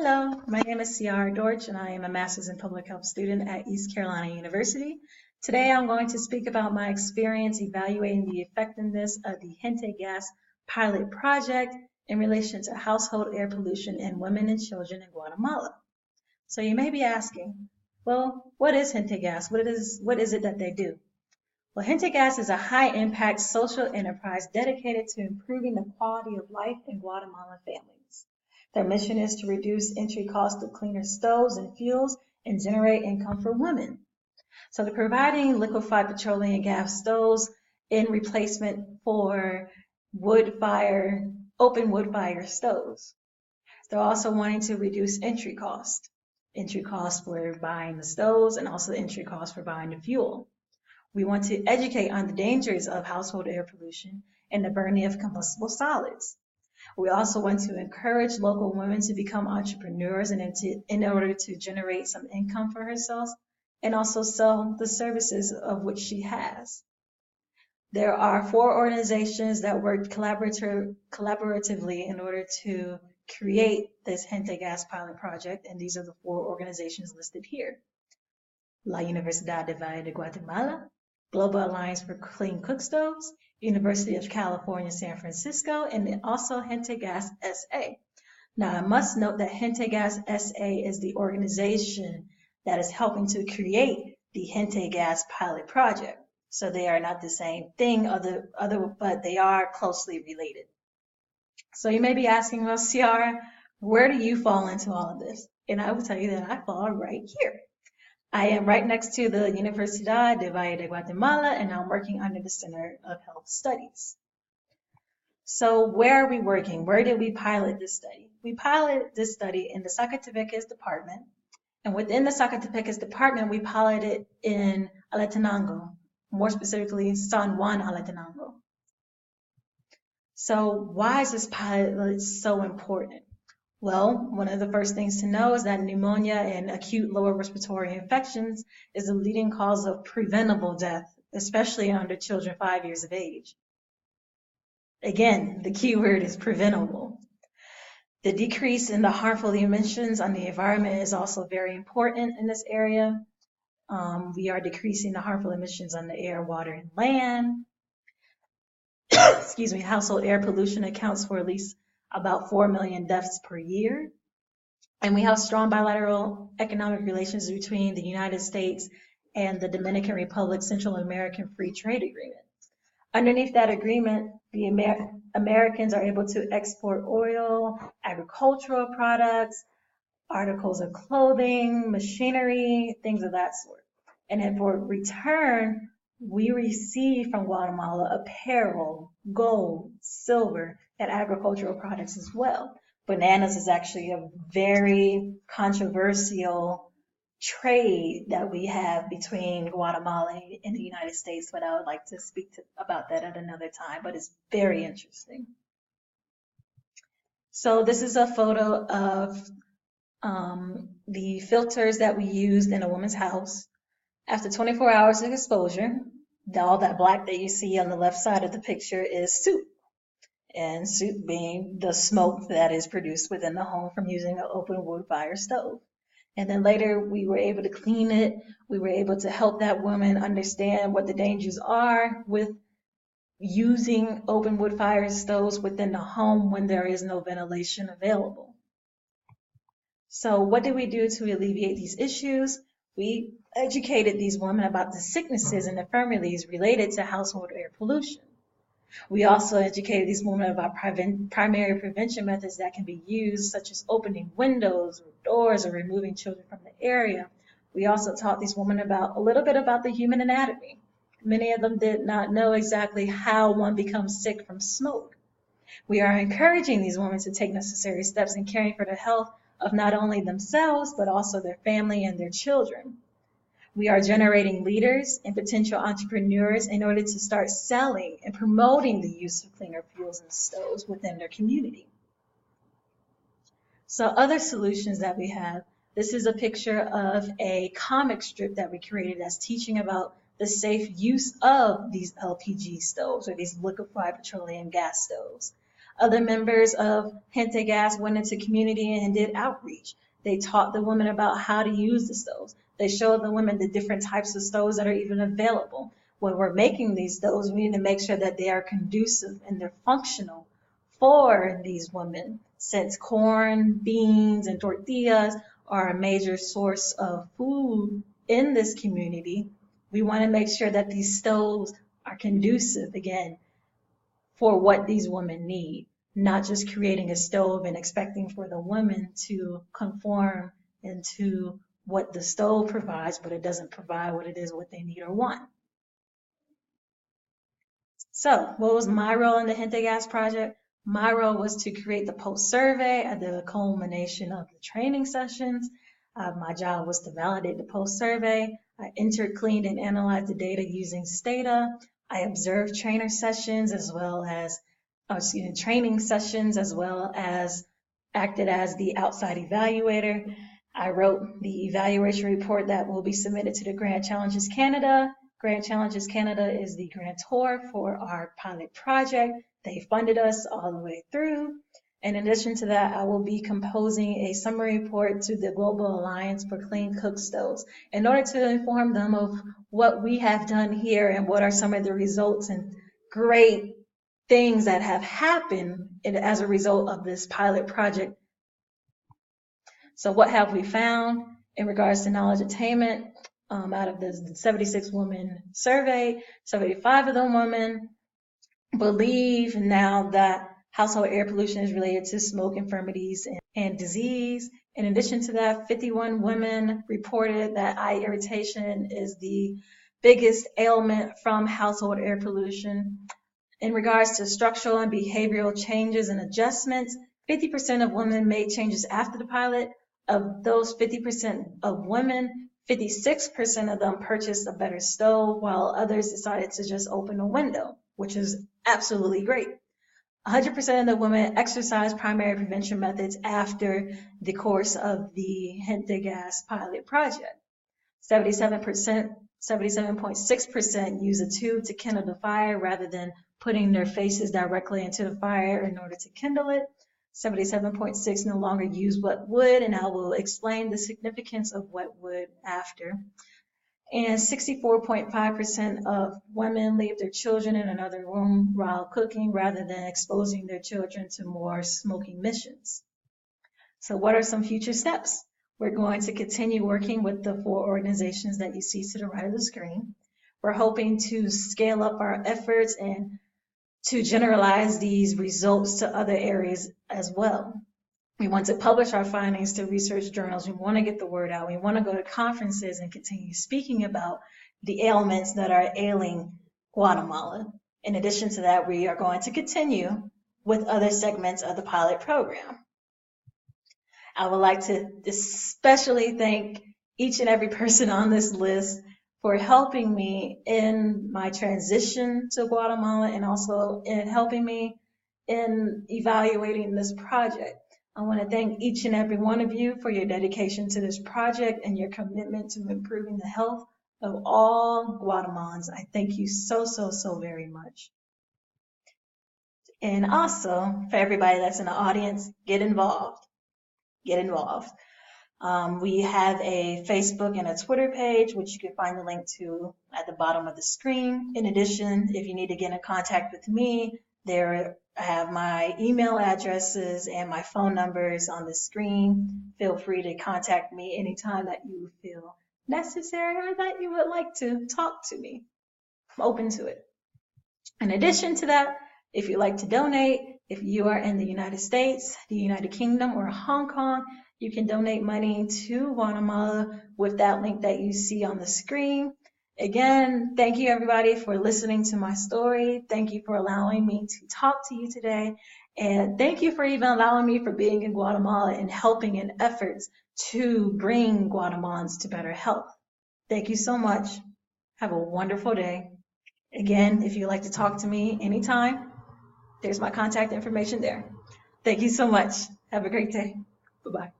Hello, my name is Ciara Dorch and I am a Master's in Public Health student at East Carolina University. Today I'm going to speak about my experience evaluating the effectiveness of the GenteGas pilot project in relation to household air pollution in women and children in Guatemala. So you may be asking, well, what is GenteGas? What is it that they do? Well, GenteGas is a high-impact social enterprise dedicated to improving the quality of life in Guatemalan families. Their mission is to reduce entry costs of cleaner stoves and fuels and generate income for women. So they're providing liquefied petroleum gas stoves in replacement for open wood fire stoves. They're also wanting to reduce entry costs for buying the stoves and also entry costs for buying the fuel. We want to educate on the dangers of household air pollution and the burning of combustible solids. We also want to encourage local women to become entrepreneurs and in order to generate some income for herself and also sell the services of which she has. There are 4 organizations that work collaboratively in order to create this GenteGas pilot project, and these are the 4 organizations listed here. La Universidad de Valle de Guatemala, Global Alliance for Clean Cook Stoves, University of California, San Francisco, and also GenteGas SA. Now, I must note that GenteGas SA is the organization that is helping to create the GenteGas pilot project. So they are not the same thing, but they are closely related. So you may be asking, well, Ciara, where do you fall into all of this? And I will tell you that I fall right here. I am right next to the Universidad de Valle de Guatemala, and I'm working under the Center of Health Studies. So where are we working? Where did we pilot this study? We piloted this study in the Sacatepéquez department, and within the Sacatepéquez department, we piloted in Alotenango, more specifically San Juan Alotenango. So why is this pilot so important? Well, one of the first things to know is that pneumonia and acute lower respiratory infections is the leading cause of preventable death, especially under children 5 years of age. Again, the key word is preventable. The decrease in the harmful emissions on the environment is also very important in this area. We are decreasing the harmful emissions on the air, water, and land. Excuse me, household air pollution accounts for at least about 4 million deaths per year. And we have strong bilateral economic relations between the United States and the Dominican Republic Central American Free Trade Agreement. Underneath that agreement, the Americans are able to export oil, agricultural products, articles of clothing, machinery, things of that sort. And then for return, we receive from Guatemala apparel, gold, silver, and agricultural products as well. Bananas is actually a very controversial trade that we have between Guatemala and the United States, but I would like to speak about that at another time, but it's very interesting. So this is a photo of the filters that we used in a woman's house. After 24 hours of exposure, all that black that you see on the left side of the picture is soot. And soot being the smoke that is produced within the home from using an open wood fire stove. And then later we were able to clean it. We were able to help that woman understand what the dangers are with using open wood fire stoves within the home when there is no ventilation available. So what did we do to alleviate these issues? We educated these women about the sicknesses and infirmities related to household air pollution. We also educated these women about primary prevention methods that can be used, such as opening windows or doors or removing children from the area. We also taught these women a little bit about the human anatomy. Many of them did not know exactly how one becomes sick from smoke. We are encouraging these women to take necessary steps in caring for the health of not only themselves, but also their family and their children. We are generating leaders and potential entrepreneurs in order to start selling and promoting the use of cleaner fuels and stoves within their community. So other solutions that we have, this is a picture of a comic strip that we created that's teaching about the safe use of these LPG stoves or these liquefied petroleum gas stoves. Other members of GenteGas went into community and did outreach. They taught the women about how to use the stoves. They showed the women the different types of stoves that are even available. When we're making these stoves, we need to make sure that they are conducive and they're functional for these women, since corn, beans, and tortillas are a major source of food in this community. We want to make sure that these stoves are conducive, again, for what these women need, not just creating a stove and expecting for the women to conform into what the stove provides, but it doesn't provide what it is what they need or want. So what was my role in the GenteGas project? My role was to create the post survey at the culmination of the training sessions. My job was to validate the post survey. I entered, cleaned, and analyzed the data using Stata. I observed trainer sessions as well as, training sessions, as well as acted as the outside evaluator. I wrote the evaluation report that will be submitted to the Grant Challenges Canada. Grant Challenges Canada is the grantor for our pilot project. They funded us all the way through. In addition to that, I will be composing a summary report to the Global Alliance for Clean Cook Stoves in order to inform them of what we have done here and what are some of the results and great things that have happened as a result of this pilot project. So what have we found in regards to knowledge attainment? Out of the 76 women surveyed, 75 of them women believe now that household air pollution is related to smoke infirmities and disease. In addition to that, 51 women reported that eye irritation is the biggest ailment from household air pollution. In regards to structural and behavioral changes and adjustments, 50% of women made changes after the pilot. Of those 50% of women, 56% of them purchased a better stove, while others decided to just open a window, which is absolutely great. 100% of the women exercised primary prevention methods after the course of the GenteGas pilot project. 77.6% use a tube to kindle the fire rather than putting their faces directly into the fire in order to kindle it. 77.6% no longer use wet wood, and I will explain the significance of wet wood after. And 64.5% of women leave their children in another room while cooking rather than exposing their children to more smoking emissions. So what are some future steps? We're going to continue working with the 4 organizations that you see to the right of the screen. We're hoping to scale up our efforts and to generalize these results to other areas as well. We want to publish our findings to research journals. We want to get the word out. We want to go to conferences and continue speaking about the ailments that are ailing Guatemala. In addition to that, we are going to continue with other segments of the pilot program. I would like to especially thank each and every person on this list for helping me in my transition to Guatemala and also in helping me in evaluating this project. I want to thank each and every one of you for your dedication to this project and your commitment to improving the health of all Guatemalans. I thank you so very much. And also, for everybody that's in the audience, get involved. Get involved. We have a Facebook and a Twitter page, which you can find the link to at the bottom of the screen. In addition, if you need to get in contact with me, there I have my email addresses and my phone numbers on the screen. Feel free to contact me anytime that you feel necessary or that you would like to talk to me. I'm open to it. In addition to that, if you'd like to donate, if you are in the United States, the United Kingdom, or Hong Kong, you can donate money to Guatemala with that link that you see on the screen. Again, thank you everybody for listening to my story. Thank you for allowing me to talk to you today. And thank you for even allowing me for being in Guatemala and helping in efforts to bring Guatemalans to better health. Thank you so much. Have a wonderful day. Again, if you'd like to talk to me anytime, there's my contact information there. Thank you so much. Have a great day. Bye-bye.